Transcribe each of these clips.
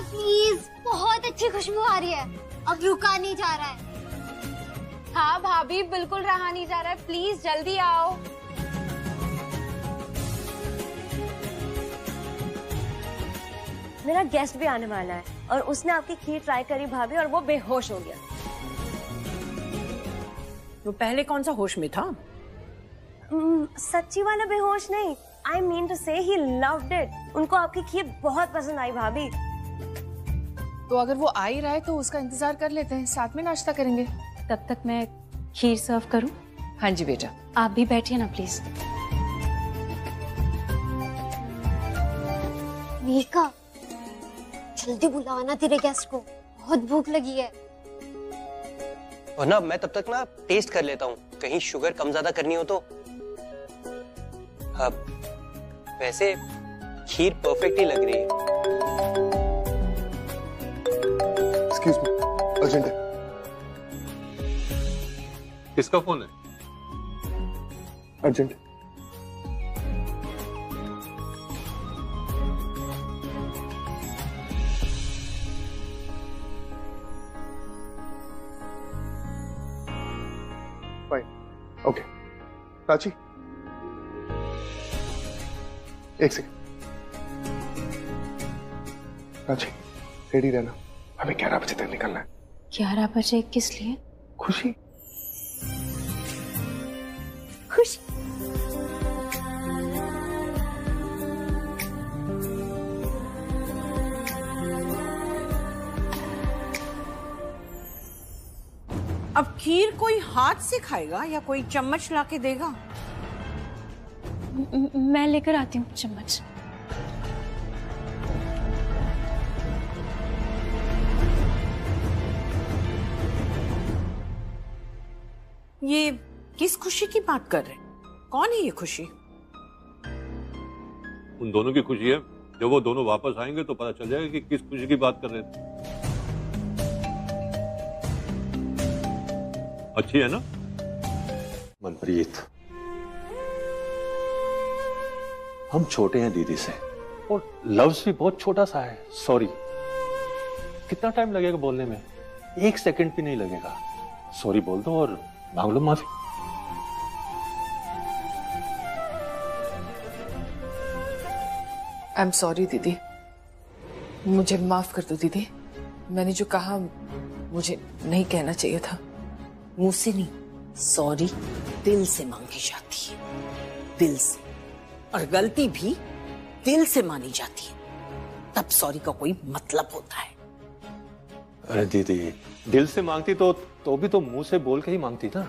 Please, बहुत अच्छी खुशबू आ रही है, अब रुका नहीं जा रहा है। हाँ भाभी, बिल्कुल रहा नहीं जा रहा है, प्लीज जल्दी आओ। मेरा गेस्ट भी आने वाला है और उसने आपकी खीर ट्राई करी भाभी और वो बेहोश हो गया। वो पहले कौन सा होश में था? सच्ची वाला बेहोश नहीं, आई मीन टू से ही लव्ड इट। उनको आपकी खीर बहुत पसंद आई भाभी। तो अगर वो आ ही रहा है तो उसका इंतजार कर लेते हैं, साथ में नाश्ता करेंगे। तब तक मैं खीर सर्व करूं? हाँ जी बेटा। आप भी बैठिए ना प्लीज। मीका, जल्दी बुलाओ ना तेरे गेस्ट को, बहुत भूख लगी है। और ना मैं तब तक ना टेस्ट कर लेता हूँ, कहीं शुगर कम ज्यादा करनी हो तो। हाँ, वैसे खीर परफेक्ट ही लग रही है। एक्सक्यूज मी, अर्जेंट है। किसका फोन है? अर्जेंट। ओके प्राची, एक सेकंड। प्राची रेडी रहना, हमें 11 बजे तक निकलना है। 11 बजे किस लिए? खुशी। खुशी? अब खीर कोई हाथ से खाएगा या कोई चम्मच लाके देगा? मैं लेकर आती हूँ चम्मच। ये किस खुशी की बात कर रहे हैं? कौन है ये खुशी? उन दोनों की खुशी है, जब वो दोनों वापस आएंगे तो पता चल जाएगा कि किस खुशी की बात कर रहे थे। अच्छी है ना? मनप्रीत, हम छोटे हैं दीदी से और लव्स भी बहुत छोटा सा है। सॉरी, कितना टाइम लगेगा बोलने में? 1 सेकंड भी नहीं लगेगा। सॉरी बोल दो और मांग लो माफी। आई एम सॉरी दीदी, मुझे माफ कर दो दीदी। मैंने जो कहा मुझे नहीं कहना चाहिए था। मुंह से नहीं, सॉरी दिल से मांगी जाती है, दिल से। और गलती भी दिल से मानी जाती है, तब सॉरी का कोई मतलब होता है। अरे दीदी, दिल से मांगती तो भी तो मुंह से बोल के ही मांगती ना।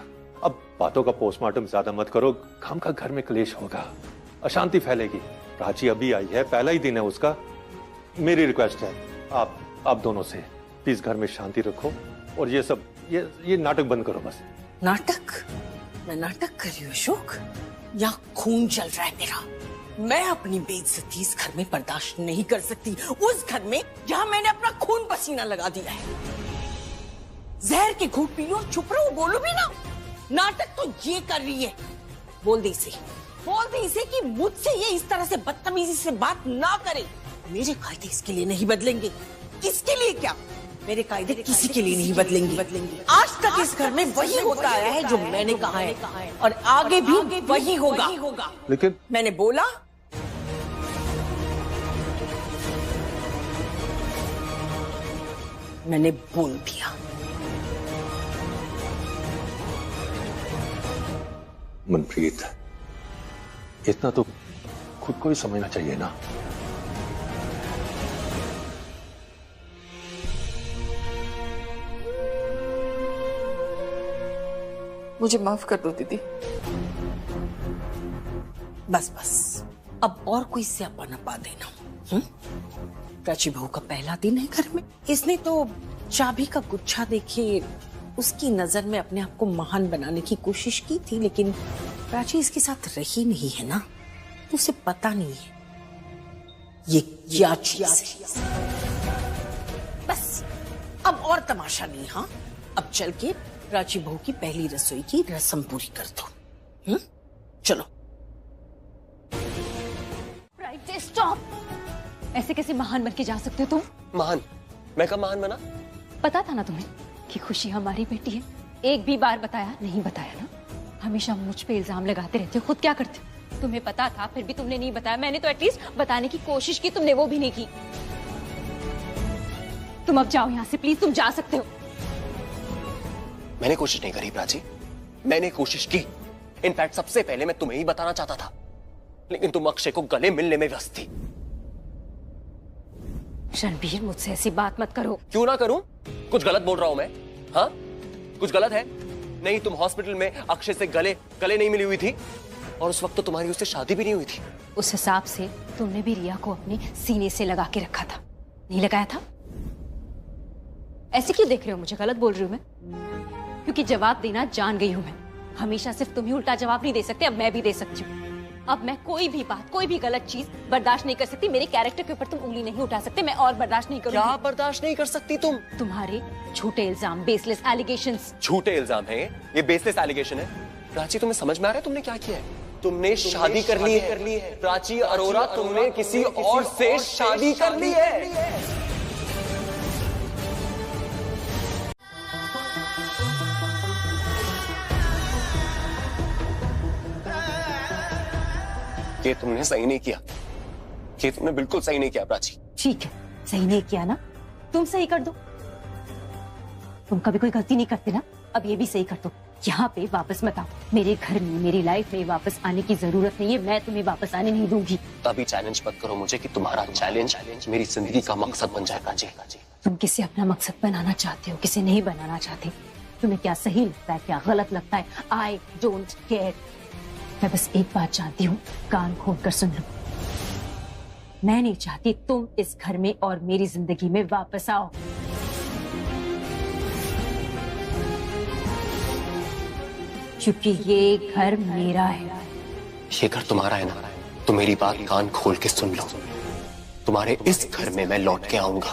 अब बातों का पोस्टमार्टम ज्यादा मत करो, काम का घर में क्लेश होगा, अशांति फैलेगी। प्राची अभी आई है, पहला ही दिन है उसका। मेरी रिक्वेस्ट है, आप दोनों से प्लीज घर में शांति रखो और ये सब ये नाटक बंद करो बस। नाटक? मैं नाटक कर रही हूँ अशोक? यहाँ खून चल रहा है मेरा। मैं अपनी बेइज्जती इस घर में बर्दाश्त नहीं कर सकती, उस घर में जहाँ मैंने अपना खून पसीना लगा दिया है। जहर के घूंट पी लो, चुप रहो, बोलो भी ना। नाटक तो ये कर रही है। बोल दे इसे कि मुझसे ये इस तरह से बदतमीजी से बात ना करे। मेरे कायदे इसके लिए नहीं बदलेंगे। किसके लिए क्या? मेरे कायदे किसी के लिए नहीं बदलेंगे। आज तक इस घर में वही होता आया है जो मैंने कहा है, और आगे भी वही होगा। लेकिन मैंने बोला, मैंने बोल दिया। मनप्रीत, इतना तो खुद को ही समझना चाहिए ना। मुझे माफ कर दो दीदी। बस अब और कोई स्यापा न पा देना। प्राची बहू का पहला दिन है घर में, इसने तो चाबी का गुच्छा देखे उसकी नजर में अपने आप को महान बनाने की कोशिश की थी, लेकिन प्राची इसके साथ रही नहीं है ना, तो उसे पता नहीं है ये क्या चीज है। बस अब और तमाशा नहीं। हाँ, अब चल के प्राची बहू की पहली रसोई की रस्म पूरी कर दो। चलो। Right, stop. ऐसे कैसे महान बन के जा सकते हो तुम? महान? मैं कब महान बना? पता था ना तुम्हें कि खुशी हमारी बेटी है? एक भी बार बताया नहीं? बताया ना? हमेशा मुझ पे इल्जाम लगाते रहते हो, खुद क्या करते हो? तुम्हें पता था फिर भी तुमने नहीं बताया। मैंने तो एटलीस्ट बताने की कोशिश की, तुमने वो भी नहीं की। तुम अब जाओ यहाँ से प्लीज, तुम जा सकते हो। मैंने कोशिश नहीं करी प्राची, मैंने कोशिश की। इनफैक्ट सबसे पहले मैं तुम्हें ही बताना चाहता था, लेकिन तुम अक्षय को गले मिलने में व्यस्त थी। रणबीर, मुझसे ऐसी बात मत करो। क्यों ना करूं? कुछ गलत बोल रहा हूं मैं? हाँ, कुछ गलत है? नहीं, तुम हॉस्पिटल में अक्षय से गले नहीं मिली हुई थी, और उस वक्त तो तुम्हारी उससे शादी भी नहीं हुई थी। उस हिसाब से तुमने भी रिया को अपने सीने से लगा के रखा था, नहीं लगाया था? ऐसे क्यों देख रहे हो मुझे? गलत बोल रही हूं मैं? क्योंकि जवाब देना जान गई हूं मैं। हमेशा सिर्फ तुम ही उल्टा जवाब नहीं दे सकते, अब मैं भी दे सकती हूँ। अब मैं कोई भी बात, कोई भी गलत चीज बर्दाश्त नहीं कर सकती। मेरे कैरेक्टर के ऊपर तुम उंगली नहीं उठा सकते, मैं और बर्दाश्त नहीं करूंगी। क्या बर्दाश्त नहीं कर सकती तुम? तुम्हारे झूठे इल्जाम, बेसलेस एलिगेशंस। झूठे इल्जाम है ये, बेसलेस एलिगेशन है। प्राची, तुम्हें समझ में आ रहा है तुमने क्या किया है? तुमने शादी कर ली है प्राची अरोरा, तुमने किसी और से शादी कर ली है। ये तुमने सही नहीं किया, ये तुमने बिल्कुल सही नहीं किया प्राची। ठीक है, सही नहीं किया ना? तुम सही कर दो। तुम कभी कोई गलती नहीं करते ना, अब ये भी सही कर दो। यहाँ पे वापस मत आओ। मेरे घर में, मेरी लाइफ में वापस आने की जरूरत नहीं है। मैं तुम्हें वापस आने नहीं दूंगी। तभी चैलेंज मत करो मुझे कि तुम्हारा चैलेंज मेरी जिंदगी का मकसद बन जाए प्राची। तुम किसे अपना मकसद बनाना चाहते हो, किसे नहीं बनाना चाहते? तुम्हें क्या सही लगता है, क्या गलत लगता है? I don't care. मैं बस एक बात चाहती हूँ, कान खोल कर सुन लो। मैं नहीं चाहती तुम इस घर में और मेरी जिंदगी में वापस आओ। क्योंकि ये घर मेरा है। ये घर तुम्हारा है ना? तो मेरी बात कान खोल के सुन लो। तुम्हारे इस घर में मैं लौट के आऊंगा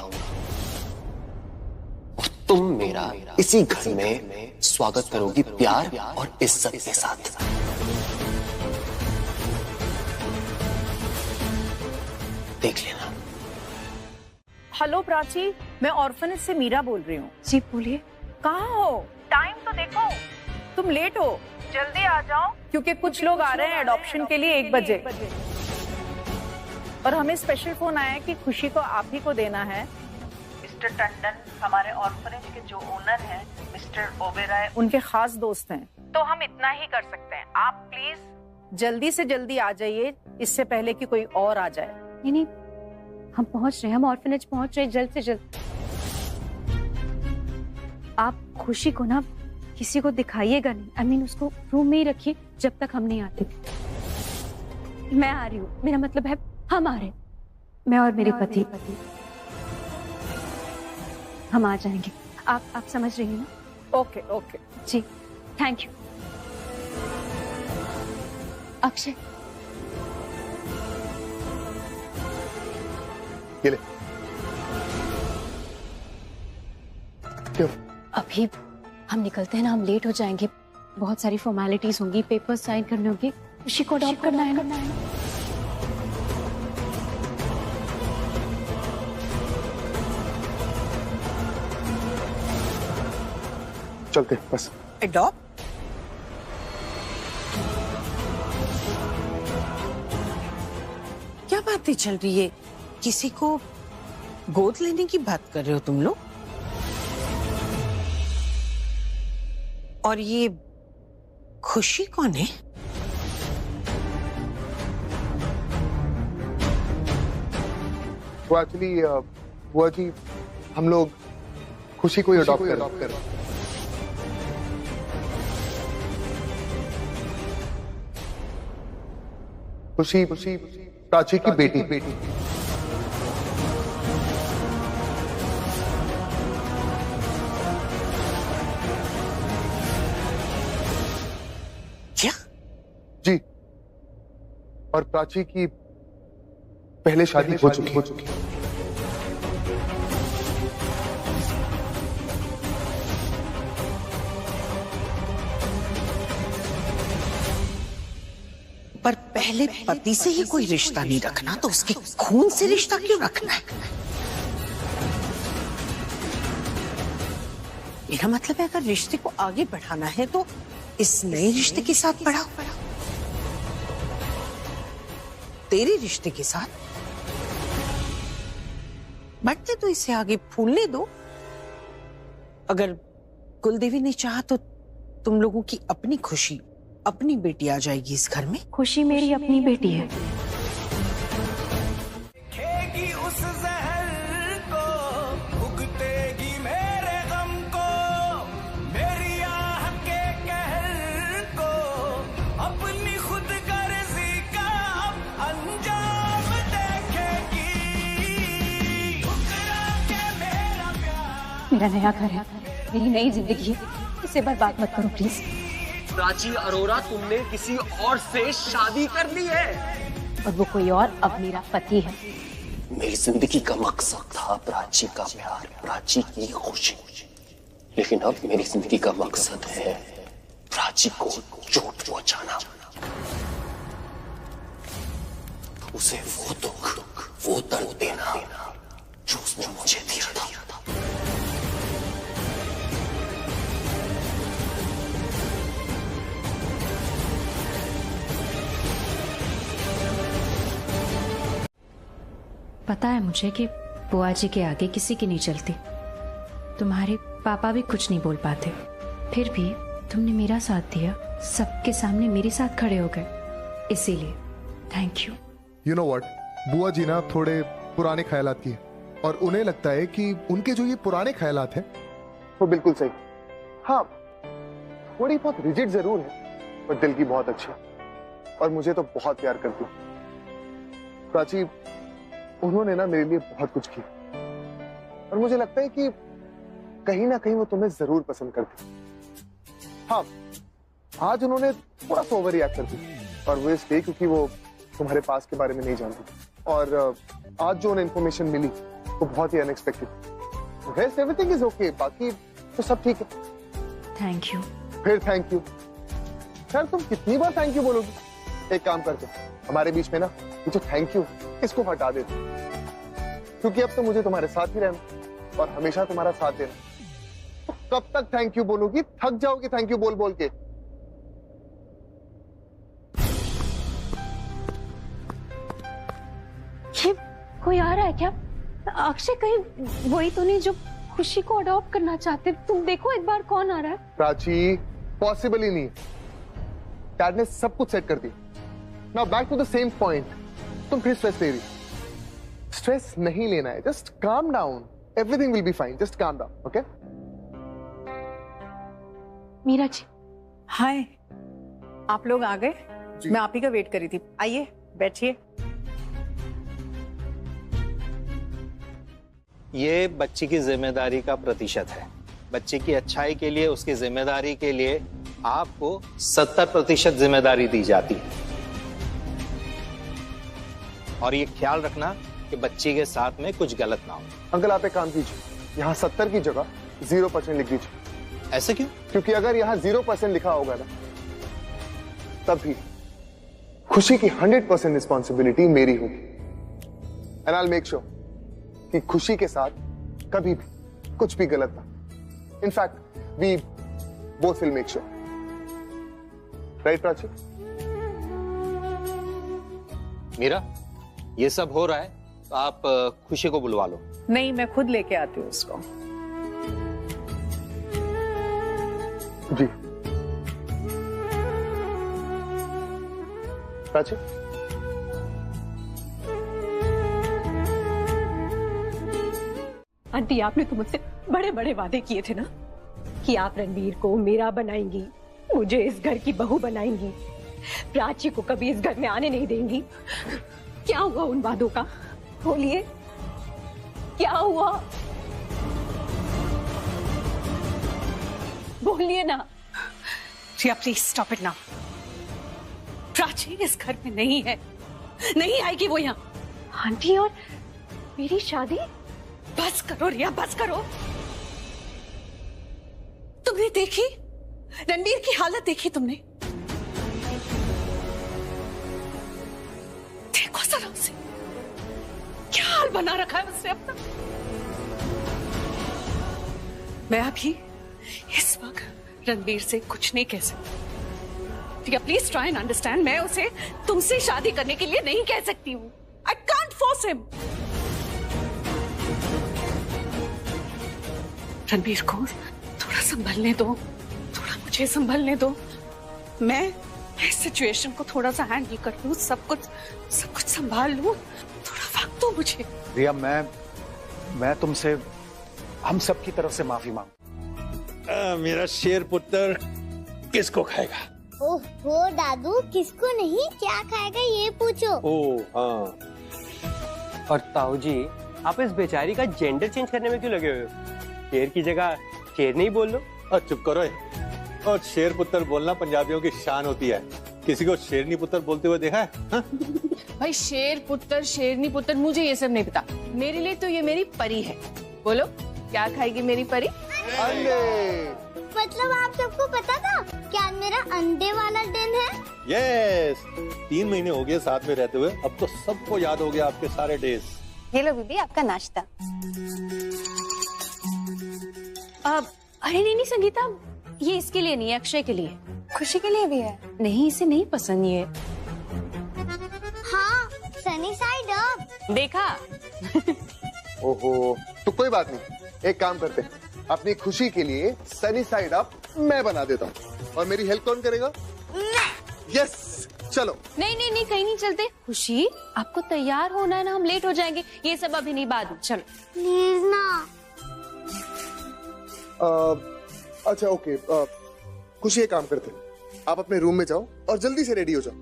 और तुम मेरा इसी घर में स्वागत करोगी, प्यार और इज्जत के साथ। देख लेना। हेलो प्राची, मैं ऑर्फनेज से मीरा बोल रही हूँ। जी बोलिए। कहाँ हो? टाइम तो देखो, तुम लेट हो, जल्दी आ जाओ क्योंकि कुछ लोग आ रहे हैं एडॉप्शन के लिए 1 बजे। और हमें स्पेशल फोन आया है कि खुशी को आप ही को देना है। मिस्टर टंडन हमारे ऑर्फनेज के जो ओनर हैं, मिस्टर ओबेरॉय, उनके खास दोस्त हैं, तो हम इतना ही कर सकते हैं। आप प्लीज जल्दी से जल्दी आ जाइए, इससे पहले कि कोई और आ जाए। नहीं, हम पहुंच रहे हैं, हम ऑर्फनेज पहुंच रहे हैं जल्द से जल्द। आप खुशी को ना किसी को दिखाइएगा नहीं। I mean, उसको रूम में ही रखिए जब तक हम नहीं आते। मैं आ रही हूँ, मेरा मतलब है हम आ रहे हैं, मैं और मेरे पति। हम आ जाएंगे। आप समझ रही हैं ना? ओके ओके जी, थैंक यू। अक्षय, ये ले। क्यों? अभी हम निकलते हैं ना, हम लेट हो जाएंगे। बहुत सारी फॉर्मेलिटीज होंगी, पेपर्स साइन करने होंगे। खुशी को अडॉप्ट करना है ना। चलते बस। एडॉप्ट? क्या बातें चल रही है? किसी को गोद लेने की बात कर रहे हो तुम लोग? और ये खुशी कौन है? वो एक्चुअली बुआ जी, हम लोग खुशी को ही अडॉप्ट कर रहे हैं। खुशी प्राची की बेटी। क्या? जी, और प्राची की पहले शादी हो चुकी। पर पहले पति से ही कोई रिश्ता नहीं रखना तो उसके खून से रिश्ता क्यों रखना है? मेरा मतलब है अगर रिश्ते को आगे बढ़ाना है तो इस नए रिश्ते के साथ बढ़ाओ, तेरे रिश्ते के साथ बढ़ते तो इसे आगे फूलने दो। अगर कुलदेवी ने चाहा तो तुम लोगों की अपनी खुशी, अपनी बेटी आ जाएगी इस घर में। खुशी मेरी अपनी बेटी है। उस जहर को भुगतेगी मेरे गम को, मेरी आह के कहर को, अपनी खुद गर्जी का अंजाम देखेगी। ठुकरा के मेरा प्यार। मेरा नया घर है, मेरी नई जिंदगी है, इसे बर्बाद मत करो प्लीज। प्राची अरोरा, तुमने किसी और से शादी कर ली है और वो कोई और अब मेरा पति है। मेरी जिंदगी का मकसद था प्राची का प्यार, प्राची की खुशी, लेकिन अब मेरी जिंदगी का मकसद है प्राची को चोट पहुंचाना, उसे वो दुख, वो दर्द देना जो उसने मुझे दिया था। पता है मुझे कि बुआ जी के आगे किसी की नहीं चलती। तुम्हारे पापा भी कुछ नहीं बोल पाते, फिर भी तुमने मेरा साथ दिया, सबके सामने मेरे साथ खड़े हो गए, इसीलिए thank you. You know what, बुआ जी ना थोड़े पुराने ख्यालात की है और उन्हें लगता है कि उनके जो ये पुराने ख्यालात हैं वो बिल्कुल सही। हाँ, थोड़ी बहुत रिजिड जरूर है पर दिल की बहुत अच्छी है और मुझे तो बहुत प्यार करती है। प्राची, उन्होंने ना मेरे लिए बहुत कुछ किया और मुझे लगता है कि कहीं ना कहीं वो तुम्हें जरूर पसंद करती। हाँ, आज उन्होंने थोड़ा सा ओवर रिएक्ट कर दिया और वो इसलिए क्योंकि वो तुम्हारे पास के बारे में नहीं जानती और आज जो उन्हें इंफॉर्मेशन मिली वो बहुत ही unexpected. Rest everything is okay, बाकी तो सब ठीक है। Thank you. फिर थैंक यू। सर तुम कितनी बार थैंक यू बोलोगी? एक काम करते, हमारे बीच में ना ये जो थैंक यू इसको हटा देते, क्योंकि अब तो मुझे तुम्हारे साथ ही रहना और हमेशा तुम्हारा साथ देना। तो कब तक थैंक यू बोलोगी? थक जाओगी थैंक यू बोल बोल के। ये कोई आ रहा है क्या? अक्षय कहीं वही तो नहीं जो खुशी को अडॉप्ट करना चाहते? तुम देखो एक बार कौन आ रहा है। प्राची, पॉसिबल ही नहीं। डैड ने सब कुछ सेट कर दिया। Now back to the same point. तुम फिर स्ट्रेस ले रही। स्ट्रेस नहीं लेना है, just calm down, everything will be fine, just calm down, okay? Meera ji. Hi, आप लोग आ गए? मैं आप ही का वेट कर रही थी। आइए बैठिए। ये बच्ची की जिम्मेदारी का प्रतिशत है। बच्चे की अच्छाई के लिए, उसकी जिम्मेदारी के लिए आपको 70% जिम्मेदारी दी जाती है और ये ख्याल रखना कि बच्ची के साथ में कुछ गलत ना हो। अंकल आप एक काम कीजिए, यहाँ 70 की जगह 0% लिख दीजिए। ऐसे क्यों? क्योंकि अगर यहाँ 0% लिखा होगा ना तब भी खुशी की 100% रिस्पॉन्सिबिलिटी मेरी होगी and I will make sure कि खुशी के साथ कभी भी कुछ भी गलत ना। In fact we both will make sure, right Prachi? Meera, ये सब हो रहा है तो आप खुशी को बुलवा लो। नहीं, मैं खुद लेके आती हूँ उसको। जी प्राची, आंटी आपने तो मुझसे बड़े बड़े वादे किए थे ना कि आप रणवीर को मेरा बनाएंगी, मुझे इस घर की बहू बनाएंगी, प्राची को कभी इस घर में आने नहीं देंगी। क्या हुआ उन वादों का? बोलिए, क्या हुआ? बोलिए ना। Priya please stop it now. Prachi इस घर में नहीं है, नहीं आएगी वो यहाँ। आंटी और मेरी शादी? बस करो रिया, बस करो। तुमने देखी रणवीर की हालत, देखी तुमने? बना रखा है उसने अपना। मैं अभी इस वक्त रणबीर से कुछ नहीं कह सकती। ठीक है, प्लीज ट्राई एंड अंडरस्टैंड। मैं उसे तुमसे शादी करने के लिए नहीं कह सकती हूँ। I can't force him. Ranbir को थोड़ा संभलने दो, थोड़ा मुझे संभलने दो। मैं इस सिचुएशन को थोड़ा सा हैंडल कर लूं, सब कुछ संभाल लूं। थोड़ा वक्त दो मुझे। रिया, मैं तुमसे, हम सब की तरफ से माफी मांग। मेरा शेर पुत्र किसको खाएगा? ओहो दादू, किसको नहीं, क्या खाएगा ये पूछो। ओह हाँ। और ताऊ जी, आप इस बेचारी का जेंडर चेंज करने में क्यों लगे हुए हो? शेर की जगह शेर नहीं बोल लो। और चुप करो। और शेर पुत्र बोलना पंजाबियों की शान होती है। किसी को शेरनी पुत्र बोलते हुए देखा है? हा? भाई शेर पुत्र शेरनी पुत्र मुझे ये सब नहीं पता। मेरे लिए तो ये मेरी परी है। बोलो क्या खाएगी मेरी परी? अंडे। मतलब आप सबको पता था कि आज मेरा अंडे वाला दिन है? यस, 3 महीने हो गए साथ में रहते हुए, अब तो सबको याद हो गया आपके सारे डेज। ये लो बीबी आपका नाश्ता। अरे नहीं संगीता, ये इसके लिए नहीं है, अक्षय के लिए। खुशी के लिए भी है? नहीं, इसे नहीं पसंद ये। हाँ, सनी साइड अप। देखा? ओहो, तो कोई बात नहीं, एक काम करते हैं, अपनी खुशी के लिए सनी साइड अप मैं बना देता हूँ। और मेरी हेल्प कौन करेगा? यस, चलो। नहीं नहीं नहीं, कहीं नहीं चलते। खुशी, आपको तैयार होना है ना, हम लेट हो जाएंगे। ये सब अभी नहीं, बाद में। चलो प्लीज ना। अच्छा ओके, खुशी एक काम करते हैं, आप अपने रूम में जाओ और जल्दी से रेडी हो जाओ,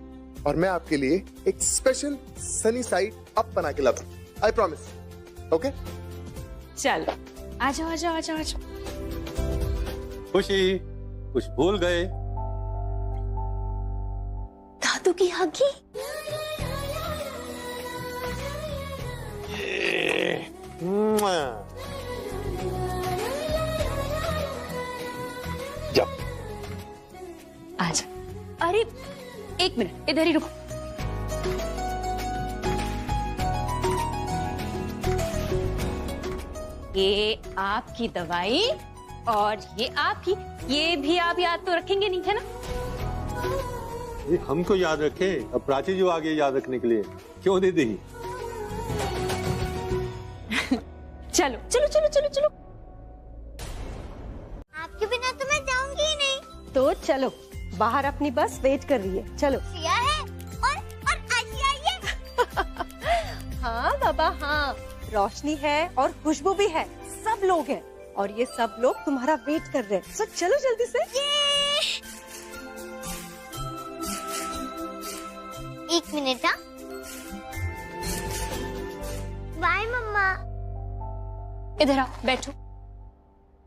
और मैं आपके लिए एक स्पेशल सनी साइड अप बना के लाता हूँ। I promise. ओके चल, आ जाओ आ जाओ आ जाओ आ जाओ। खुशी, कुछ भूल गए? दादू की हगी। आजा। अरे एक मिनट, इधर ही रुको। ये आपकी दवाई और ये आपकी, ये भी आप याद तो रखेंगे नहीं, है ना? ये हमको याद रखे, अब प्राची जो आ गई याद रखने के लिए, क्यों दे दी? चलो चलो चलो चलो चलो। आपके बिना तो मैं जाऊंगी ही नहीं। तो चलो, बाहर अपनी बस वेट कर रही है। चलो। सिया है और आशिया है। हाँ बाबा हाँ, रोशनी है और खुशबू भी है, सब लोग हैं, और ये सब लोग तुम्हारा वेट कर रहे हैं। सो चलो जल्दी से। एक मिनट। हाँ, बाय मम्मा। इधर आओ, बैठो।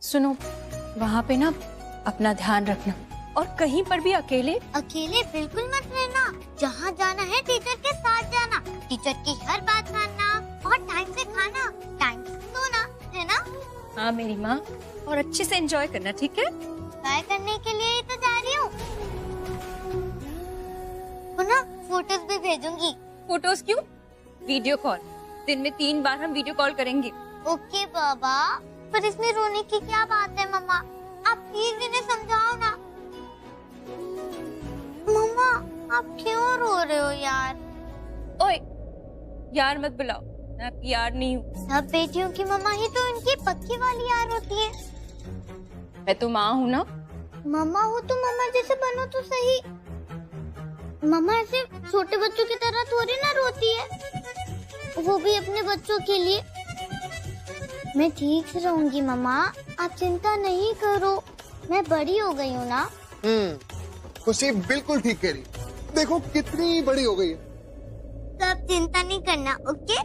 सुनो, वहाँ पे ना अपना ध्यान रखना, और कहीं पर भी अकेले बिल्कुल मत रहना। जहाँ जाना है टीचर के साथ जाना, टीचर की हर बात मानना, और टाइम से खाना, टाइम से सोना, है ना? हाँ मेरी माँ, और अच्छे से एंजॉय करना, ठीक है? एंजॉय करने के लिए ही तो जा रही हूँ। ना फोटोज भी भेजूंगी। फोटोज क्यों? Video call. दिन में 3 बार हम वीडियो कॉल करेंगे। ओके बाबा, पर इसमें रोने की क्या बात है मम्मा? आप प्लीज इन्हें समझाओ ना। मम्मा आप क्यों रो रहे हो यार? ओए यार मत बुलाओ, मैं आपकी यार नहीं हूँ। सब बेटियों की मम्मा ही तो उनकी पक्की वाली यार होती है। मैं तो माँ हूँ ना। मम्मा हो तो मम्मा जैसे बनो तो सही। मम्मा ऐसे छोटे बच्चों की तरह थोड़ी ना रोती है, वो भी अपने बच्चों के लिए। मैं ठीक से रहूंगी मम्मा, आप चिंता नहीं करो, मैं बड़ी हो गई हूँ ना। खुशी बिल्कुल ठीक कह रही, देखो कितनी बड़ी हो गई है। तो आप चिंता नहीं करना, ओके?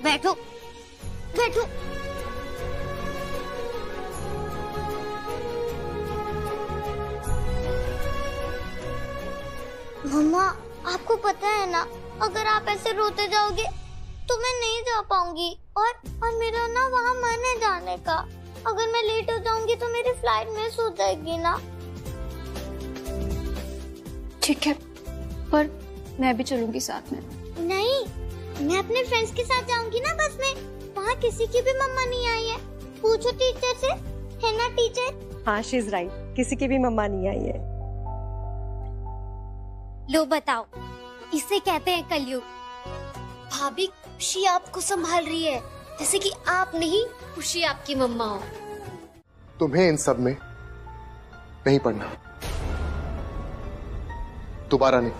बैठो बैठो। मम्मा आपको पता है ना, अगर आप ऐसे रोते जाओगे तो मैं नहीं जा पाऊंगी, और मेरा ना वहाँ मन है जाने का। अगर मैं लेट हो जाऊंगी तो मेरी फ्लाइट मिस हो जाएगी ना। ठीक है, पर मैं भी चलूंगी साथ में। नहीं, मैं अपने फ्रेंड्स के साथ जाऊंगी ना बस में। वहाँ किसी की भी मम्मा नहीं आई है। पूछो टीचर से, है ना टीचर? हाँ, शी इज राइट, किसी की भी मम्मा नहीं आई है। लो बताओ, इसे कहते हैं कलयुग। भाभी खुशी आपको संभाल रही है जैसे कि आप नहीं, खुशी आपकी मम्मा हो। तुम्हें इन सब में नहीं पढ़ना, दोबारा नहीं।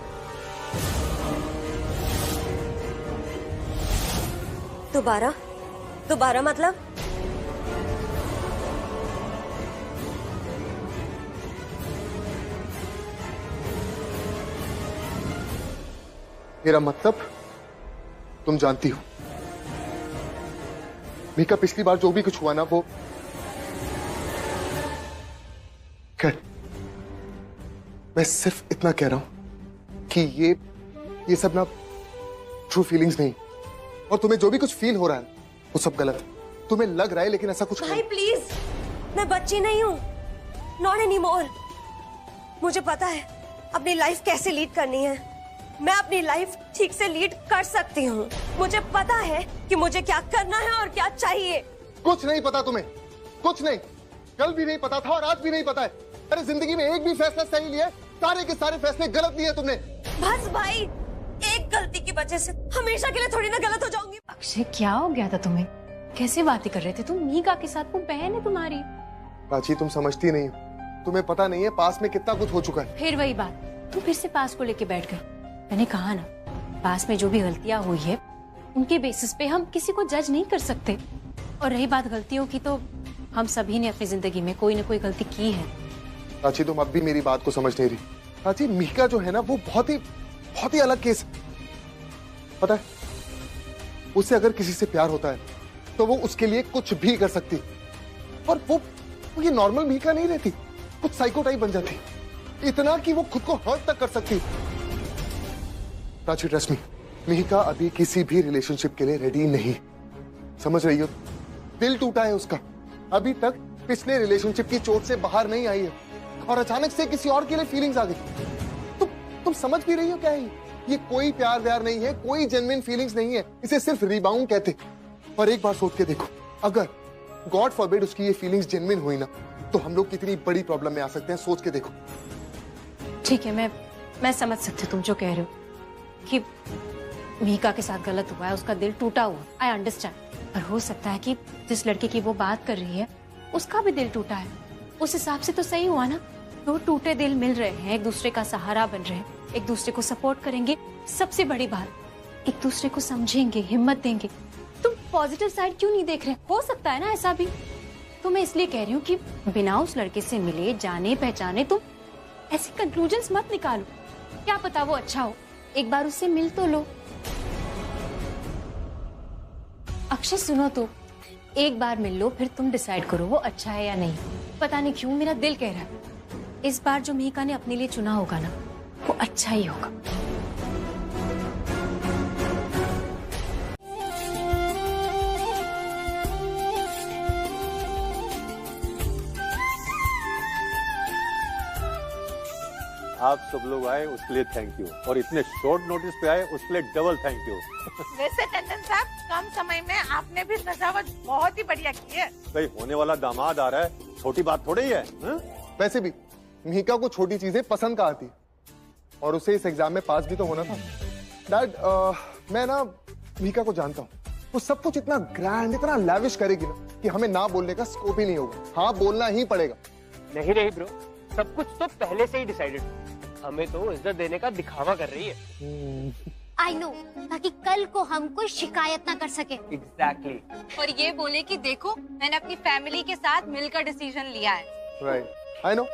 दोबारा मतलब? मेरा मतलब तुम जानती हो, मीका पिछली बार जो भी कुछ हुआ ना वो खैर, मैं सिर्फ इतना कह रहा हूं कि ये सब ना ट्रू फीलिंग्स नहीं, और तुम्हें जो भी कुछ फील हो रहा है वो सब गलत है। तुम्हें लग रहा है लेकिन ऐसा कुछ भाई प्लीज, मैं बच्ची नहीं हूँ, नॉट एनी मोर। मुझे पता है अपनी लाइफ कैसे लीड करनी है। मैं अपनी लाइफ ठीक से लीड कर सकती हूँ। मुझे पता है कि मुझे क्या करना है और क्या चाहिए। कुछ नहीं पता तुम्हें, कुछ नहीं। कल भी नहीं पता था और आज भी नहीं पता है। अरे जिंदगी में एक भी फैसला सही लिया, सारे के सारे फैसले गलत लिए तुमने। बस भाई, एक गलती की वजह से हमेशा के लिए थोड़ी ना गलत हो जाऊंगी। अक्षय, क्या हो गया था तुम्हें? कैसे बातें कर रहे थे तुम? मीका के साथ, वो बहन है तुम्हारी। प्राची, तुम समझती नहीं हो, तुम्हें पता नहीं है पास में कितना कुछ हो चुका है। फिर वही बात, तुम फिर से पास को लेके बैठ गए। मैंने कहा ना, पास में जो भी गलतियां हुई है उनके बेसिस पे हम किसी को जज नहीं कर सकते। और रही बात गलतियों की, तो हम सभी ने अपनी जिंदगी में कोई ना कोई गलती की है। प्राची, तुम अब भी मेरी बात को समझ नहीं रही। प्राची, मीका जो है ना वो बहुत ही अलग केस है। पता है, उससे अगर किसी से प्यार होता है तो वो उसके लिए कुछ भी कर सकती, और वो ये नॉर्मल मीका नहीं रहती, कुछ साइको टाइप बन जाती, इतना कि वो खुद को हर्ट तक कर सकती। प्राची, ट्रस्ट मी, मीका अभी किसी भी रिलेशनशिप के लिए रेडी नहीं, समझ रही हो? दिल टूटा है उसका, अभी तक पिछले रिलेशनशिप की चोट से बाहर नहीं आई है, और अचानक से किसी और के लिए फीलिंग्स आ गई। तुम समझ भी रही हो क्या है ये? कोई प्यार व्यार नहीं है, कोई जेन्युइन फीलिंग्स नहीं है, इसे सिर्फ रिबाउंड कहते। और एक बार सोच के देखो, अगर गॉड फॉरबिड उसकी ये फीलिंग्स जेन्युइन हुई ना, तो हम लोग कितनी बड़ी प्रॉब्लम में आ सकते हैं, सोच के देखो। ठीक है, मैं समझ सकती हूँ तुम जो कह रहे हो कि मीका के साथ गलत हुआ है, उसका दिल टूटा हुआ, आई अंडरस्टैंड। पर हो सकता है कि जिस लड़के की वो बात कर रही है उसका भी दिल टूटा है। उस हिसाब से तो सही हुआ ना, दो टूटे दिल मिल रहे हैं, एक दूसरे का सहारा बन रहे हैं, एक दूसरे को सपोर्ट करेंगे। सबसे बड़ी बात, एक दूसरे को समझेंगे, हिम्मत देंगे। तुम पॉजिटिव साइड क्यों नहीं देख रहे? हो सकता है ना ऐसा भी। तो मैं इसलिए कह रही हूँ कि बिना उस लड़के से मिले, जाने पहचाने तुम ऐसे कंक्लूजन्स मत निकालो। क्या पता वो अच्छा हो, एक बार उससे मिल तो लो। अक्षय सुनो तो, एक बार मिल लो, फिर तुम डिसाइड करो वो अच्छा है या नहीं। पता नहीं क्यों मेरा दिल कह रहा है इस बार जो मीका ने अपने लिए चुना होगा ना, वो अच्छा ही होगा। आप सब लोग आए उसके लिए थैंक यू, और इतने शॉर्ट नोटिस पे आए उसके लिए डबल थैंक यू। वैसे टंडन साहब, कम समय में आपने भी सजावट बहुत ही बढ़िया की है। भाई, होने वाला दामाद आ रहा है, छोटी बात थोड़ी है। वैसे भी मीका को छोटी चीजें पसंद का आती, और उसे इस एग्जाम में पास भी तो होना था। डैड, मैं ना मीका को जानता हूँ, वो सब कुछ इतना ग्रैंड, इतना लैविश करेगी ना कि हमें ना बोलने का स्कोप ही नहीं होगा। हाँ, बोलना ही पड़ेगा। नहीं ब्रो, सब कुछ तो पहले से ही डिसाइडेड, हमें तो इज्जत देने का दिखावा कर रही है। आई नो, ताकि कल को हम कोई शिकायत ना कर सके। एग्जैक्टली। और ये बोले कि देखो, मैंने अपनी फैमिली के साथ मिलकर डिसीजन लिया है। Right, I know.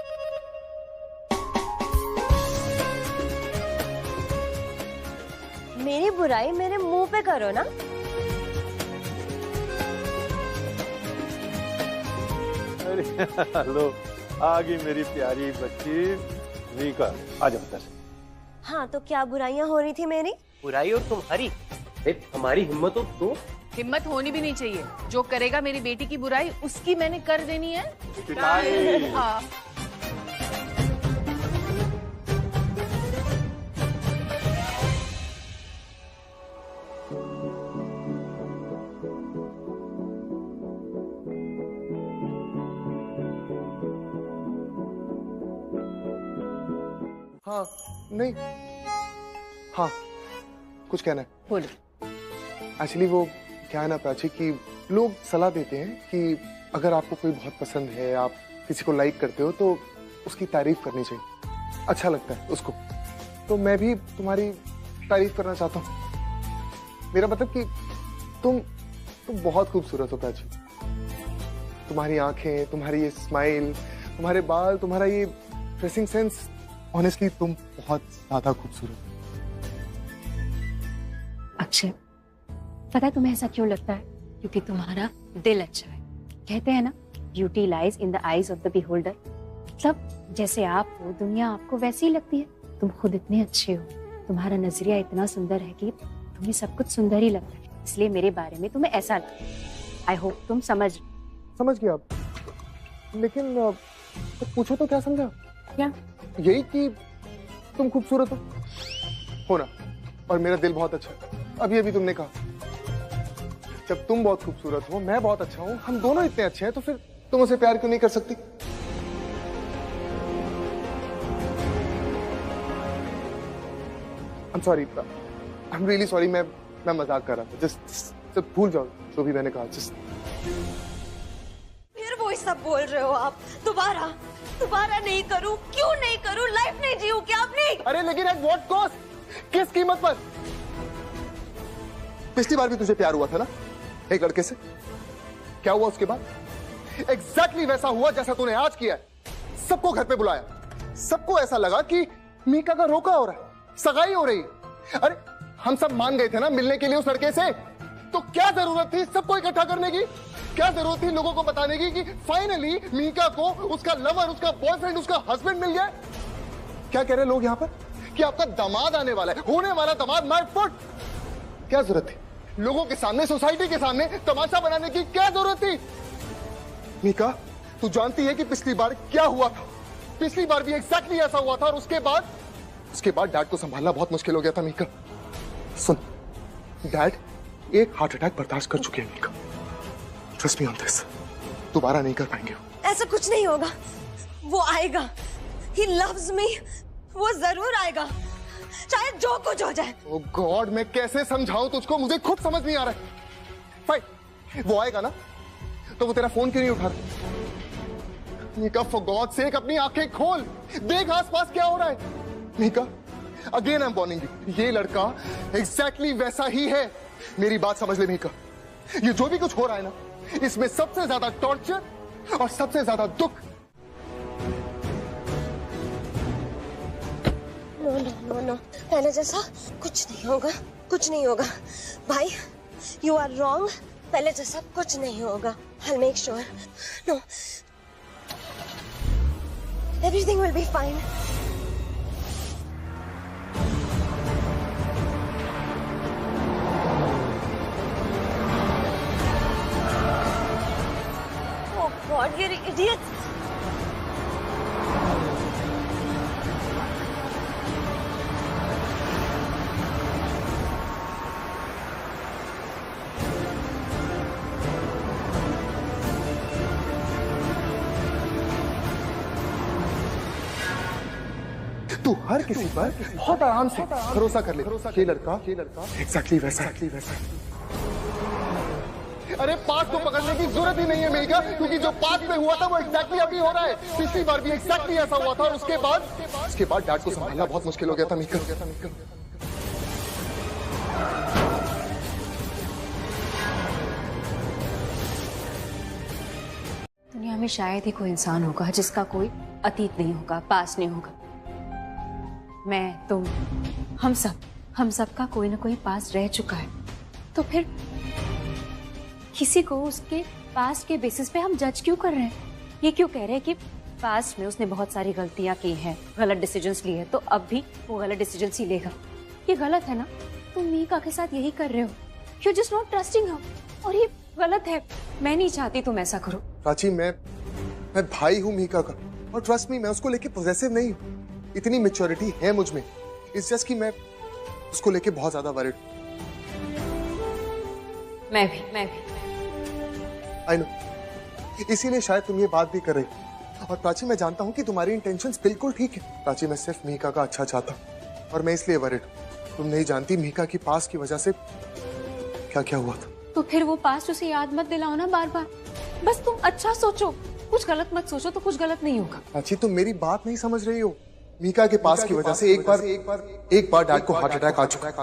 मेरी बुराई मेरे मुंह पे करो ना। अरे हेलो, आ गई मेरी प्यारी बच्ची मीका, आ जाओ अंदर। हाँ, तो क्या बुराइयां हो रही थी मेरी? बुराई और तुम्हारी? हमारी हिम्मत हो तो कि हिम्मत होनी भी नहीं चाहिए। जो करेगा मेरी बेटी की बुराई उसकी मैंने कर देनी है पिटाई। हाँ। हाँ नहीं, हाँ कुछ कहना है? बोलो। एक्चुअली वो क्या है ना प्राची कि लोग सलाह देते हैं कि अगर आपको कोई बहुत पसंद है, आप किसी को लाइक करते हो तो उसकी तारीफ करनी चाहिए, अच्छा लगता है उसको। तो मैं भी तुम्हारी तारीफ करना चाहता हूँ। मेरा मतलब कि तुम बहुत खूबसूरत हो प्राची। तुम्हारी आंखें, तुम्हारी ये स्माइल, तुम्हारे बाल, तुम्हारा ये ड्रेसिंग सेंस, ऑनेस्टली तुम बहुत ज्यादा खूबसूरत हो। अक्षय, पता है तुम्हें ऐसा क्यों लगता है? क्योंकि तुम्हारा दिल अच्छा है। कहते हैं ना, beauty lies in the eyes of the beholder. मतलब जैसे आप हो, दुनिया आपको वैसी ही लगती है। तुम खुद इतने अच्छे हो, तुम्हारा नजरिया इतना सुंदर है कि तुम्हें सब कुछ सुंदर ही लगता है। इसलिए मेरे बारे में तुम्हें ऐसा लगता है। आई होप तुम समझ गया आप। लेकिन तो पूछो तो क्या समझा? क्या? यही कि तुम खूबसूरत हो ना, और मेरा दिल बहुत अच्छा है। अभी तुमने कहा जब तुम बहुत खूबसूरत हो, मैं बहुत अच्छा हूँ, हम दोनों इतने अच्छे हैं, तो फिर तुम उसे प्यार क्यों नहीं कर सकती? I'm sorry, I'm really sorry, मैं मजाक कर रहा था। जस्ट भूल जाओ जो भी मैंने कहा। जस्ट फिर वही सब बोल रहे हो आप। दोबारा नहीं करूं, क्यों नहीं करूं? लाइफ नहीं जीऊं क्या आपने? अरे लेकिन एट व्हाट कॉस्ट? किस कीमत पर? पिछली बार भी तुझे प्यार हुआ था ना एक लड़के से, क्या हुआ उसके बाद? एग्जैक्टली वैसा हुआ जैसा तूने आज किया है। सबको घर पे बुलाया, सबको ऐसा लगा कि मीका का रोका हो रहा है, सगाई हो रही है। अरे हम सब मान गए थे ना मिलने के लिए उस लड़के से, तो क्या जरूरत थी सबको इकट्ठा करने की? क्या जरूरत थी लोगों को बताने की कि फाइनली मीका को उसका लवर, उसका बॉयफ्रेंड, उसका हस्बैंड मिल गया? क्या कह रहे लोग यहाँ पर कि आपका दामाद आने वाला है, होने वाला दामाद माय फुट। क्या जरूरत थी लोगों के सामने, सोसाइटी के सामने तमाशा बनाने की? क्या जरूरत थी? मीका, तू जानती है कि पिछली बार क्या हुआ था? पिछली बार भी एग्जैक्टली ऐसा हुआ था, और उसके बाद डैड को संभालना बहुत मुश्किल हो गया था। मीका सुन, डैड एक हार्ट अटैक बर्दाश्त कर चुके हैं। Mika trust me on this, दोबारा नहीं कर पाएंगे। ऐसा कुछ नहीं होगा, वो आएगा। He loves me, वो जरूर आएगा, चाहे जो कुछ हो जाए। ओह गॉड, मैं कैसे समझाऊं तुझको, मुझे खुद समझ नहीं आ रहा है। फाइन, वो आएगा ना, तो वो तेरा फोन क्यों नहीं उठा रहा? मीका फॉर गॉड सेक अपनी आंखें खोल, देख आसपास क्या हो रहा है। Mika again I am warning you, ये लड़का एग्जैक्टली वैसा ही है। मेरी बात समझ ले मीका, ये जो भी कुछ हो रहा है ना, इसमें सबसे ज्यादा टॉर्चर और सबसे ज्यादा दुख। नो, पहले जैसा कुछ नहीं होगा भाई, यू आर रॉन्ग। पहले जैसा कुछ नहीं होगा। I'll make sure. No, everything will be fine. Oh God, you're idiots. तू हर किसी पर बहुत आराम से भरोसा कर ले। ये लड़का एग्जैक्टली वैसा। अरे पास को पकड़ने की जरूरत ही नहीं है मीका, क्योंकि जो पास में हुआ था वो एग्जैक्टली अभी हो रहा है। पिछली बार भी एग्जैक्टली ऐसा हुआ था, और उसके बाद डैड को संभालना बहुत मुश्किल हो गया था मीका। दुनिया में शायद ही कोई इंसान होगा जिसका कोई अतीत नहीं होगा, पास नहीं होगा। मैं, तुम, हम सब का कोई ना कोई पास रह चुका है। तो फिर किसी को उसके पास्ट के बेसिस पे हम जज क्यों कर रहे हैं? ये क्यों कह रहे हैं कि पास्ट में उसने बहुत सारी गलतियां की हैं, गलत डिसीजंस लिए हैं, तो अब भी वो गलत डिसीजंस ही लेगा? ये गलत है ना? तुम मीका के साथ यही कर रहे हो। You're just not trusting her. और ये गलत है। मैं नहीं चाहती तुम ऐसा करो। प्राची, मैं भाई हूँ मीका का, और ट्रस्ट मी, मैं उसको लेके पॉसेसिव नहीं हूँ। इतनी मैच्योरिटी है मुझ में। इट्स जस्ट कि मैं उसको लेके बहुत ज्यादा वरिड। मैं भी आई नो, इसीलिए शायद तुम ये बात भी कर रही हो। और प्राची, मैं जानता हूँ कि तुम्हारी इंटेंशंस बिल्कुल ठीक है। प्राची, मैं सिर्फ मीका का अच्छा चाहता हूँ, और मैं इसलिए वरिड हूँ। तुम नहीं जानती मीका की पास की वजह से क्या क्या हुआ था। तो फिर वो पास्ट उसे याद मत दिलाओ ना बार बार। बस तुम अच्छा सोचो, कुछ गलत मत सोचो, तो कुछ गलत नहीं होगा। प्राची, तुम मेरी बात नहीं समझ रही हो। मीका के पास की वजह से एक बार डैड को हार्ट अटैक आ चुका है,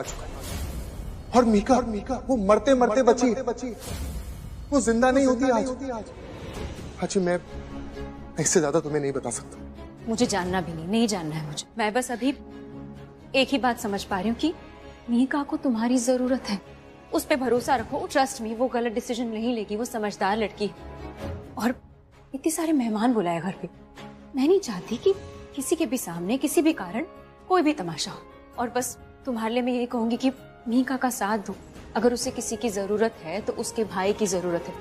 और मीका वो मरते मरते बची। वो जिंदा नहीं होती आज। प्राची, मैं इससे ज्यादा तुम्हें नहीं बता सकता। मुझे जानना भी नहीं जानना है मुझे। मैं बस अभी एक ही बात समझ पा रही हूँ कि मीका को तुम्हारी जरूरत है। उस पे भरोसा रखो, ट्रस्ट मी, वो गलत डिसीजन नहीं लेगी। वो समझदार लड़की, और इतने सारे मेहमान बुलाए घर पे। मैं नहीं चाहती कि किसी के भी सामने किसी भी कारण कोई भी तमाशा हो। और बस तुम्हारे लिए मैं यही कहूंगी कि मीका का साथ दो। अगर उसे किसी की जरूरत है तो उसके भाई की जरूरत है।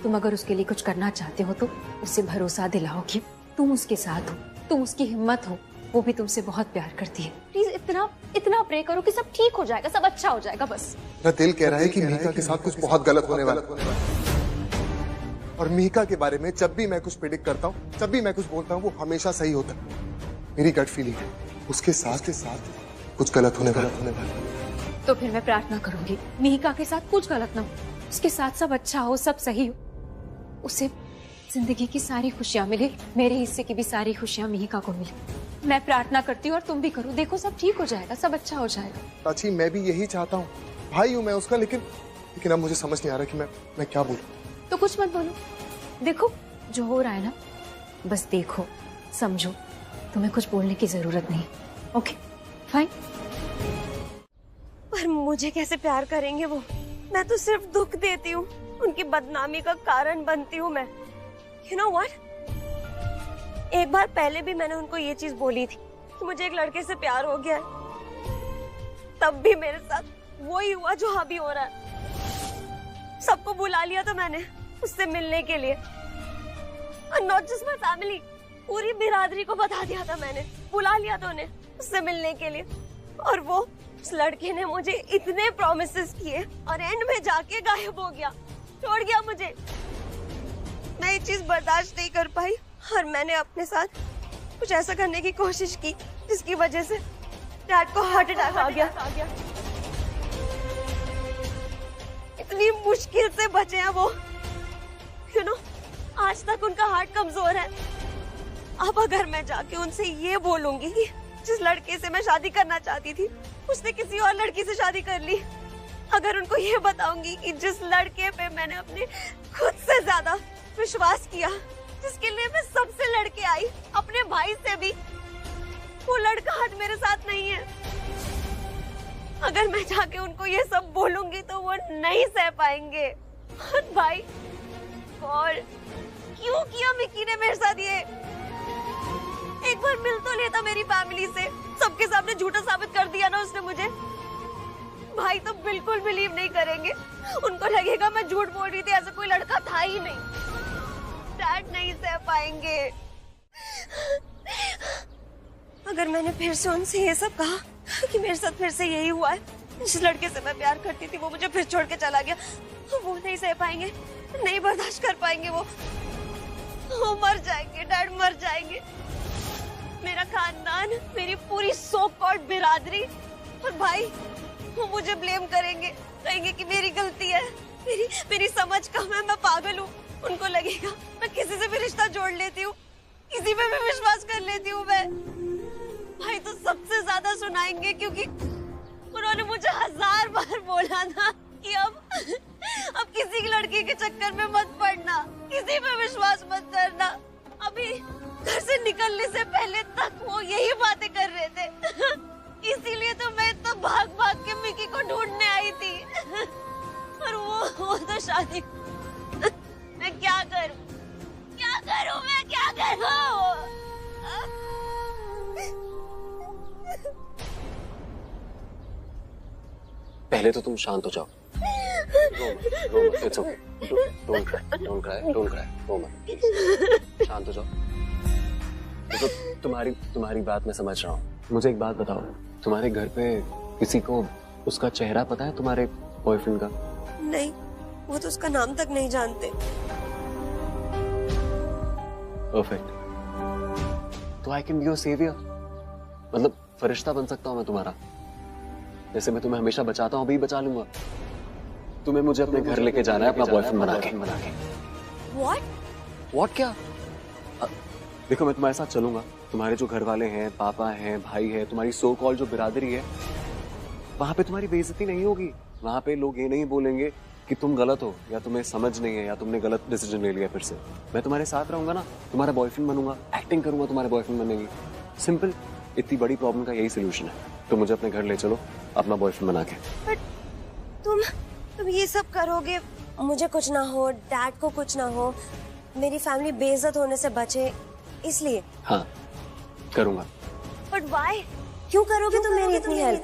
तुम अगर उसके लिए कुछ करना चाहते हो तो उसे भरोसा दिलाओ कि तुम उसके साथ हो, तुम उसकी हिम्मत हो। वो भी तुमसे बहुत प्यार करती है। प्लीज इतना प्रे करो कि सब ठीक हो जाएगा, सब अच्छा हो जाएगा। बस मेरा दिल कह रहा है कि मीका के साथ कुछ बहुत गलत होने वाला है। और मीका के बारे में जब भी मैं कुछ प्रेडिक्ट करता हूँ, जब भी मैं कुछ बोलता हूँ, वो हमेशा सही होता है। मेरी गट फीलिंग है उसके साथ कुछ गलत होने वाला। तो फिर मैं प्रार्थना करूंगी मीका के साथ कुछ गलत ना हो, उसके साथ सब अच्छा हो, सब सही हो। उसे जिंदगी की सारी खुशियां मिले, मेरे हिस्से की भी सारी खुशियां मीका को मिले। मैं प्रार्थना करती हूँ और तुम भी करो। देखो सब ठीक हो जाएगा, सब अच्छा हो जाएगा। प्राची, मैं भी यही चाहता हूँ। भाई हूँ मैं उसका, लेकिन अब मुझे समझ नहीं आ रहा कि मैं क्या बोलूं। तो कुछ मत बोलो। देखो जो हो रहा है ना, बस देखो, समझो। तुम्हें कुछ बोलने की जरूरत नहीं। Okay fine. पर मुझे कैसे प्यार करेंगे वो? मैं तो सिर्फ दुख देती हूँ, उनकी बदनामी का कारण बनती हूँ मैं। You know what? एक बार पहले भी मैंने उनको ये चीज बोली थी कि मुझे एक लड़के से प्यार हो गया है। तब भी मेरे साथ वही हुआ जो अभी हो रहा है। सबको बुला लिया था मैंने उससे मिलने के लिए, और नॉट जस्ट माय फैमिली, पूरी बिरादरी को बता दिया था मैंने, बुला लिया था उन्हें उससे मिलने के लिए। और वो उस लड़के ने मुझे इतने प्रॉमिसेस किए और एंड में जाके गायब हो गया, छोड़ गया मुझे। मैं ये चीज बर्दाश्त नहीं कर पाई, और मैंने अपने साथ कुछ ऐसा करने की कोशिश की जिसकी वजह से डैड को हार्ट अटैक आ गया। इतनी मुश्किल से बचे हैं वो। You know, आज तक उनका हार्ट कमजोर है। अब अगर मैं जाके उनसे ये बोलूंगी कि जिस लड़के से मैं शादी करना चाहती थी उसने किसी और लड़की से शादी कर ली, अगर उनको ये बताऊंगी कि जिस लड़के पे मैंने अपने खुद से ज्यादा विश्वास किया, जिसके लिए मैं सबसे लड़के आई, अपने भाई से भी, वो लड़का आज मेरे साथ नहीं है, अगर मैं जाके उनको ये सब बोलूंगी तो वो नहीं सह पाएंगे। और भाई, और क्यों किया मिकी ने मेरे साथ ये? एक बार मिल तो लेता मेरी फैमिली से, सबके सामने झूठा साबित कर दिया ना उसने मुझे। भाई तो बिल्कुल बिलीव नहीं करेंगे, उनको लगेगा मैं झूठ बोल रही थी, ऐसा कोई लड़का था ही नहीं। डैड नहीं सह पाएंगे। अगर मैंने फिर से उनसे ये सब कहा कि मेरे साथ फिर से यही हुआ है, जिस लड़के से मैं प्यार करती थी वो मुझे फिर छोड़ के चला गया, वो नहीं सह पाएंगे, नहीं बर्दाश्त कर पाएंगे। वो मर जाएंगे, डैड मर जाएंगे। मेरा खानदान, मेरी पूरी सो कॉल्ड बिरादरी और भाई, वो मुझे ब्लेम करेंगे, कहेंगे कि मेरी गलती है, मेरी समझ कम है, मैं पागल हूँ। उनको लगेगा मैं किसी से भी रिश्ता जोड़ लेती हूँ, किसी पे भी विश्वास कर लेती हूँ मैं। भाई तो सबसे ज्यादा सुनाएंगे, क्योंकि उन्होंने मुझे 1000 बार बोला था कि अब किसी की लड़की के चक्कर में मत पड़ना, किसी पे विश्वास मत करना। अभी घर से निकलने से पहले तक वो यही बातें कर रहे थे। इसीलिए तो मैं इतना भाग भाग के मिकी को ढूंढने आई थी। और वो तो शादी, मैं क्या करूं, मैं क्या करूं? पहले तो तुम शांत हो जाओ। रो मत, it's okay. Don't cry, रो मत, शांत हो जाओ। देखो तुम्हारी बात मैं समझ रहा हूँ। मुझे एक बात बताओ, तुम्हारे घर पे किसी को उसका चेहरा पता है, तुम्हारे बॉयफ्रेंड का? नहीं, वो तो उसका नाम तक नहीं जानते। परफेक्ट। तो I can be your saviour, मतलब फरिश्ता बन सकता हूँ मैं तुम्हारा। जैसे मैं तुम्हें हमेशा बचाता हूँ, अभी बचा लूंगा। तुम्हें मुझे अपने घर लेके जाना है, अपना बॉयफ्रेंड बना के। What क्या? देखो मैं तुम्हारे साथ चलूंगा। तुम्हारे जो घर वाले हैं, पापा हैं, भाई है, तुम्हारी सो कॉल जो बिरादरी है, वहां पे तुम्हारी बेइज्जती नहीं होगी। वहां पे लोग ये नहीं बोलेंगे कि तुम गलत हो, या तुम्हें समझ नहीं है, या तुमने गलत डिसीजन ले लिया। फिर से मैं तुम्हारे साथ रहूंगा ना, तुम्हारा बॉयफ्रेंड बनूंगा, एक्टिंग करूंगा तुम्हारे बॉयफ्रेंड बनने की। सिंपल। इतनी बड़ी प्रॉब्लम का यही सोल्यूशन है। तो मुझे अपने घर ले चलो, अपना बॉयफ्रेंड बना के। बट तुम ये सब करोगे, मुझे कुछ ना हो, डैड को कुछ ना हो, मेरी फैमिली बेइज्जत होने से बचे, इसलिए? हाँ, करूंगा। But why? क्यों करोगे तुम मेरी इतनी हेल्प?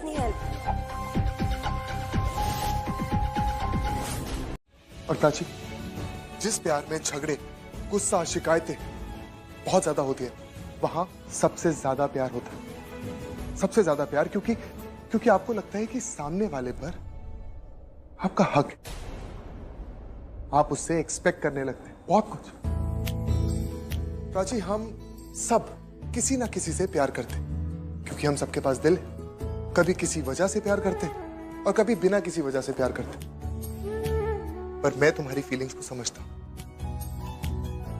और प्राची, जिस प्यार में झगड़े, गुस्सा, शिकायतें बहुत ज्यादा होती है, वहां सबसे ज्यादा प्यार होता है। सबसे ज्यादा प्यार, क्योंकि आपको लगता है कि सामने वाले पर आपका हक है। आप उससे एक्सपेक्ट करने लगते हैं बहुत कुछ। प्राची, हम सब किसी ना किसी से प्यार करते हैं, क्योंकि हम सबके पास दिल है। कभी किसी वजह से प्यार करते हैं और कभी बिना किसी वजह से प्यार करते हैं। पर मैं तुम्हारी फीलिंग्स को समझता हूं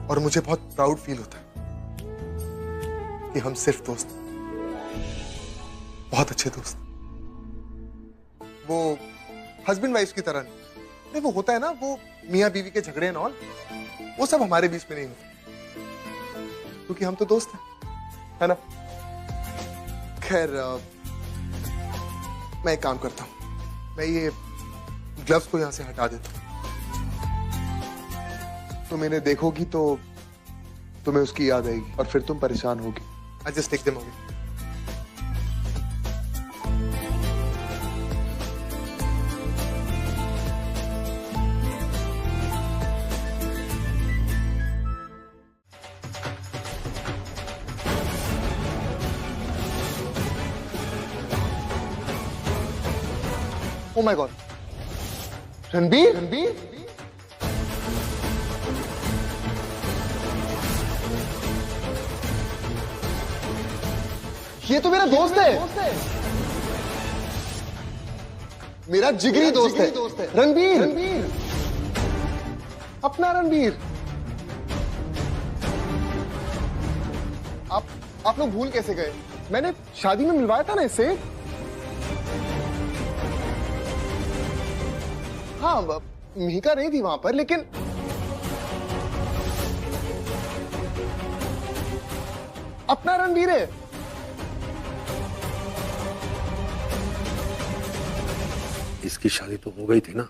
और मुझे बहुत प्राउड फील होता है कि हम सिर्फ दोस्त, बहुत अच्छे दोस्त। वो हस्बैंड वाइफ की तरह नहीं, वो होता है ना, वो मियां बीवी के झगड़े एंड ऑल, वो सब हमारे बीच में नहीं होते, क्योंकि हम तो दोस्त हैं, है ना? खैर, मैं एक काम करता हूं, मैं ये ग्लव्स को यहां से हटा देता हूं। तुम इन्हें देखोगी तो तुम्हें उसकी याद आएगी और फिर तुम परेशान होगी। I just take them away. Oh my God, Ranbir, ये तो मेरा दोस्त है, मेरा जिगरी दोस्त है, रणबीर, अपना रणबीर। आप लोग भूल कैसे गए? मैंने शादी में मिलवाया था ना इससे। हाँ, मिहिका नहीं थी वहां पर, लेकिन अपना रणबीर है। इसकी शादी तो हो गई थी ना?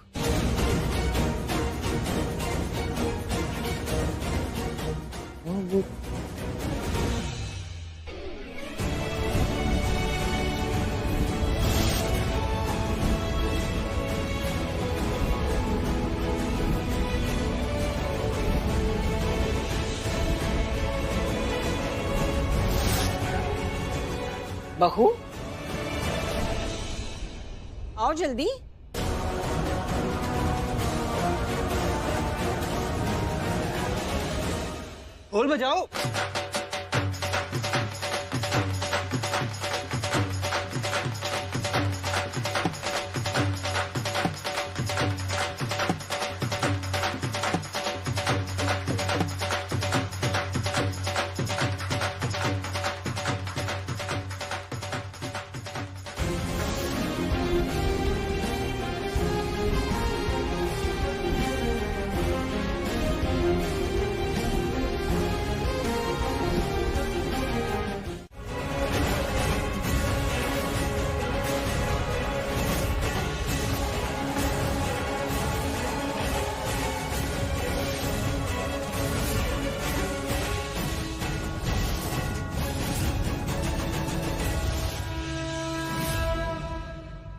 बहू, आओ जल्दी। ढोल बजाओ।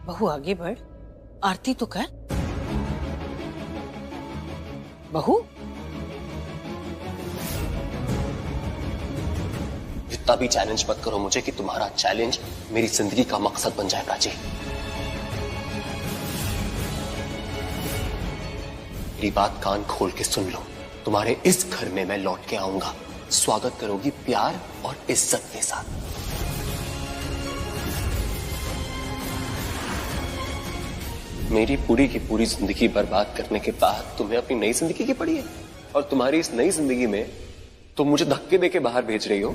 बहू आगे बढ़, आरती तो कर। बहू, इतना भी चैलेंज मत करो मुझे कि तुम्हारा चैलेंज मेरी जिंदगी का मकसद बन जाए प्राची। मेरी बात कान खोल के सुन लो, तुम्हारे इस घर में मैं लौट के आऊंगा, स्वागत करोगी प्यार और इज्जत के साथ। मेरी पूरी की पूरी जिंदगी बर्बाद करने के बाद तुम्हें अपनी नई जिंदगी की पड़ी है, और तुम्हारी इस नई जिंदगी में तुम मुझे धक्के देके बाहर भेज रही हो।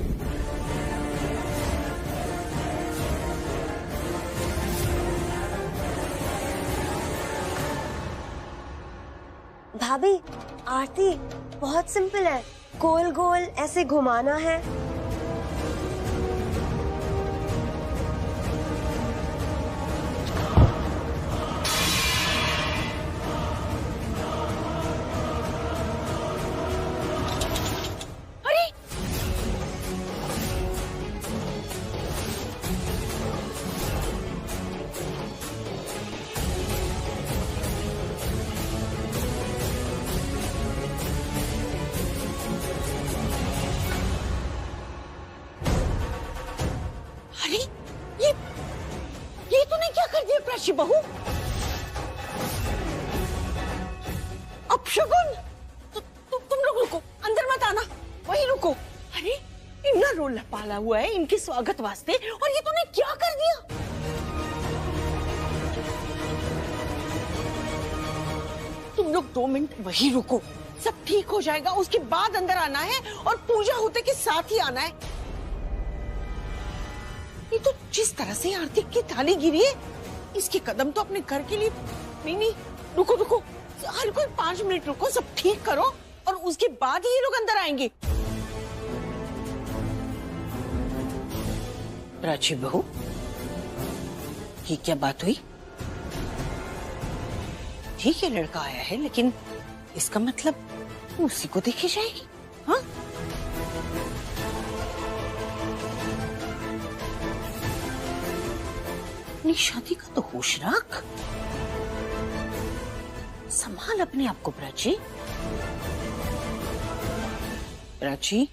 भाभी, आरती बहुत सिंपल है, गोल गोल ऐसे घुमाना है। अरे ये तूने क्या कर दिया प्राची बहू? अपशगुन, तुम लोग रुको, अंदर मत आना, वहीं रुको। अरे इतना रोला पाला हुआ है इनके स्वागत वास्ते, और ये तूने क्या कर दिया? तुम लोग 2 मिनट वहीं रुको, सब ठीक हो जाएगा, उसके बाद अंदर आना है और पूजा होते के साथ ही आना है। ये तो जिस तरह से आरती की थाली गिरी है, इसके कदम तो अपने घर के लिए नहीं, रुको रुको, हर कोई 5 मिनट रुको, सब ठीक करो और उसके बाद ही ये लोग अंदर आएंगे। प्राची बहू, ये क्या बात हुई? ठीक है लड़का आया है, लेकिन इसका मतलब उसी को देखी जाएगी? हाँ, अपनी शादी का तो होश रख, संभाल अपने आप को प्राची। प्राची,